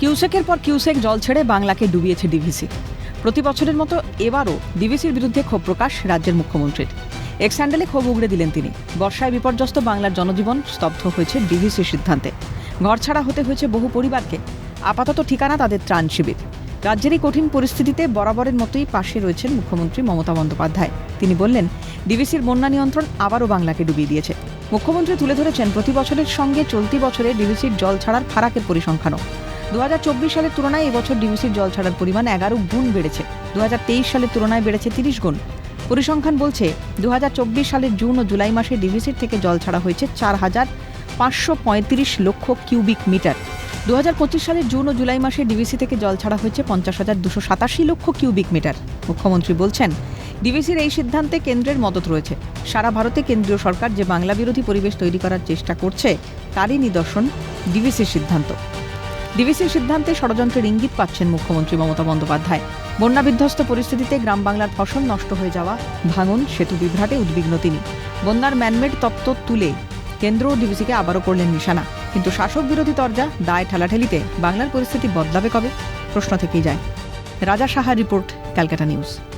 কিউসেকের পর কিউসেক জল ছেড়ে বাংলাকে ডুবিয়েছে ডিভিসি। প্রতি বছরের মতো এবারও ডিভিসির বিরুদ্ধে ক্ষোভ প্রকাশ রাজ্যের মুখ্যমন্ত্রীর। এক্স হ্যান্ডেলে ক্ষোভ উগড়ে দিলেন তিনি। বর্ষায় বিপর্যস্ত বাংলার জনজীবন স্তব্ধ হয়েছে ডিভিসির সিদ্ধান্তে। ঘরছাড়া হতে হয়েছে বহু পরিবারকে। আপাতত ঠিকানা তাদের ত্রাণ শিবির। রাজ্যের এই কঠিন পরিস্থিতিতে বরাবরের মতোই পাশে রয়েছেন মুখ্যমন্ত্রী মমতা বন্দ্যোপাধ্যায়। তিনি বললেন, ডিভিসির বন্যা নিয়ন্ত্রণ আবারও বাংলাকে ডুবিয়ে দিয়েছে। মুখ্যমন্ত্রী তুলে ধরেছেন প্রতি বছরের সঙ্গে চলতি বছরে ডিভিসির জল ছাড়ার ফারাকের পরিসংখ্যানও। 2024 সালের তুলনায় এবছর ডিভিসির জল ছাড়ার পরিমাণ 11 গুণ বেড়েছে। 2023 সালের তুলনায় বেড়েছে 30 গুণ। পরিসংখ্যান বলছে 2024 সালের জুন ও জুলাই মাসে ডিভিসির থেকে জল ছাড়া হয়েছে 4,535 লক্ষ কিউবিক মিটার। 2025 সালের জুন ও জুলাই মাসে ডিভিসি থেকে জল ছাড়া হয়েছে 50,287 লক্ষ কিউবিক মিটার। মুখ্যমন্ত্রী বলছেন, ডিভিসির এই সিদ্ধান্তে কেন্দ্রের মদত রয়েছে। সারা ভারতে কেন্দ্রীয় সরকার যে বাংলা বিরোধী পরিবেশ তৈরি করার চেষ্টা করছে তারই নিদর্শন ডিভিসির সিদ্ধান্ত। ডিভিসির সিদ্ধান্তে ষড়যন্ত্রের ইঙ্গিত পাচ্ছেন মুখ্যমন্ত্রী মমতা বন্দ্যোপাধ্যায়। বন্যা বিধ্বস্ত পরিস্থিতিতে গ্রাম বাংলার ফসল নষ্ট হয়ে যাওয়া, ভাঙন, সেতু বিভ্রাটে উদ্বিগ্ন তিনি। বন্যার ম্যানমেড তত্ত্ব তুলে কেন্দ্র ও ডিভিসিকে আবারও করলেন নিশানা। কিন্তু শাসক বিরোধী তরজা, দায় ঠেলাঠেলিতে বাংলার পরিস্থিতি বদলাবে কবে? প্রশ্ন থেকেই যায়। রাজা সাহা রিপোর্ট, ক্যালকাটা নিউজ।